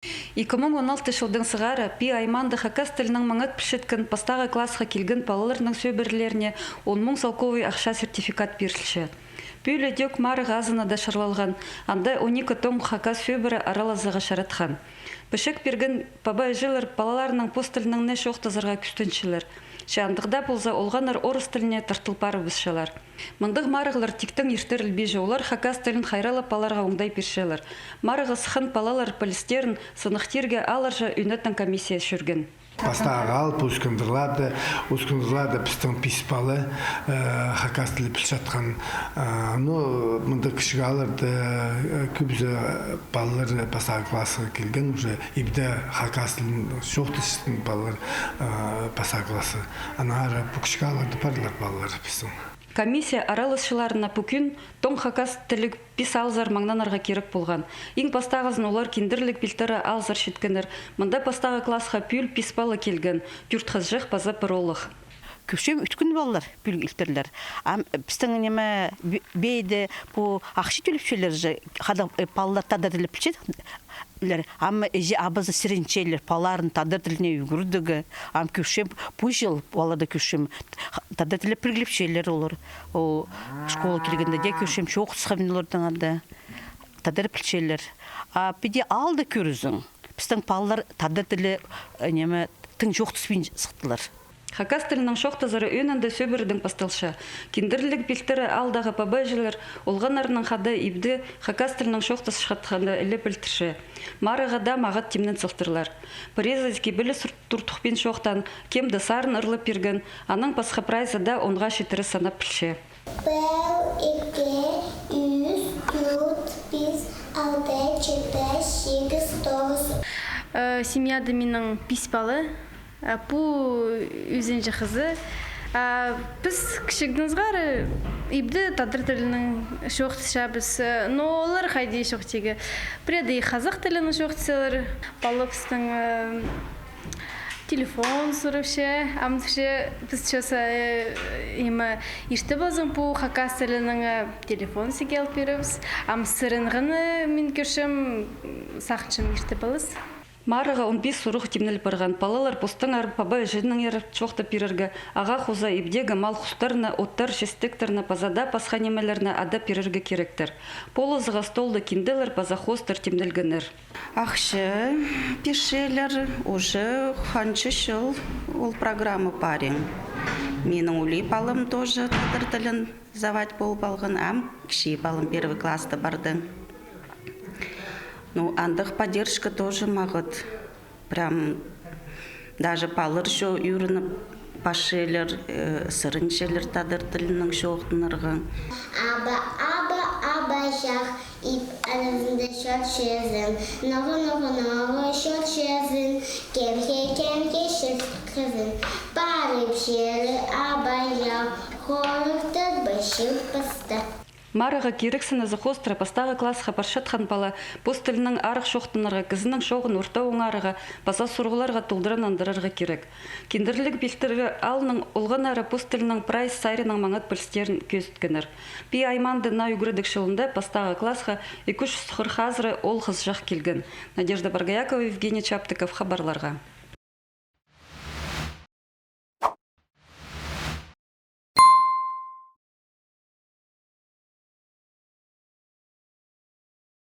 2016 жылдың сығары пи айманды хакас тілінің маңат пішіткен пастағы классқа келген балаларының сөбірлеріне 10 мың салковый ақша сертификат берілші. Пүйлі дөк мары ғазына да шырлалған, анда 12 том хакас сөбірі аралазыға шаратхан. Пішік берген пабай жылыр балаларының пост тілінің не шоқтазырға күстіншілер. Шандығда болса олғаныр орыс тіліне тартылпары бұсшалар. Мұндық марығылар тіктің ертіріл бейжі олар хакас тілін хайралы паларға оңдай першелер. Марығы сықын палалар полистерін сынықтерге аларжа үнеттің комиссия шүрген. Пастағал, ұскындырлады пістің писпалы хакас тілі пілшатқан. Мұнда кішігі алырды көбізі балалар пастағы классы келген, уже ебді хакас тілін шоқтышын балалар пастағы классы. Анағары бұл кішігі алырды парылар балалар пістің. Комиссия аралысшыларына бүкін тоң хакас тілік пис алзар маңнанарға керек болған. Ең пастағызын олар кендірлік білтірі алзар шеткенер. Мұнда пастағы классқа пүл писпалы келген. Пүртқыз жық база пыролық. Көшем үткін балалар пүл үлтірлер. Біздің неме бейді бұл ақшы төліпшелер балалар тадырдылып білчеді. Ама әже абызы сіренчелер паларын тадырдыліне үгірдігі. Көшем бұл жыл балада көшем тадырдылып білгіліпшелер олар. Школа келгенде де көшем шоқ сықамын анда тадырдылып білчелер. Біде алды көрізің. Біздің балалар тадырдылы тың жоқ түспен сықтылар. Хакас тілінің шоқтазары өнінді сөбірдің пастылшы. Кендірлік білтірі алдағы пабайжылар олған арының қады ибді хакас тілінің шоқтас шыққанды әлі білтірші. Марығада мағат темнен сылтырлар. Порезайский білі тұртықпен шоқтан кемді сарын ұрлып берген, аның пасқа прайзада онға шетірі санап білші. Бәл, екі, үз, төрт, бес, алты, жеті, сегіз, тоғыз. Семьяда менің писпалы. Бұл өзенжі қызы. Біз кішігдіңіз ғары ибді тадыр тілінің шоқтыша біз. Но олар қайды шоқтегі. Біреді қазақ тілінің шоқтысылар. Балыпстың телефон сұрыпшы. Амдышы біз чоса ерті базың бұл хакас тілінің телефон сегел беріпс. Сырынғыны мен көршім сақыншым ерті балыз. Марыға 15 сұруқ темнел барған. Палалар постың арып пабай жидінің еріп чоқты перергі. Аға хуза ибдегі мал құстарына, оттар, шестіктеріні, пазада пасқа немелеріні ада перергі керектір. Полызыға столды кенделер, паза хостар темнелгенер. Ақшы пешелер уже ханчы шыл ол программы парен. Менің улей балым тоже тадыр тілін завать болып алған, кіші балым первый класста барды. Андық поддержка тоже мағыт. Прям даже палыр шо үйрініп пашелер, сырыншелер тадыр тілінің шоқтынырғы. Аба жақ ип арасында шот шезін. Новы шот шезін. Кемке шет қызын. Барып жері аба жақ. Хорықтыр башыл пасты. Марыға керексіні зықостыры пастағы классқа паршатқан бала пост тілінің арық шоқтынырға кізінің шоғын орта оңарыға баса сұрғыларға толдырын андырарға керек. Кендірлік білтірі алының олған әрі пост тілінің прайс сайрының маңат білстерін көзіткенір. Пи айманды на үгірдік шылында пастағы классқа 200 сұқыр хазыры ол қыз жақ келген. Надежда Баргаякова, Евгений Чаптыков, хабарларға.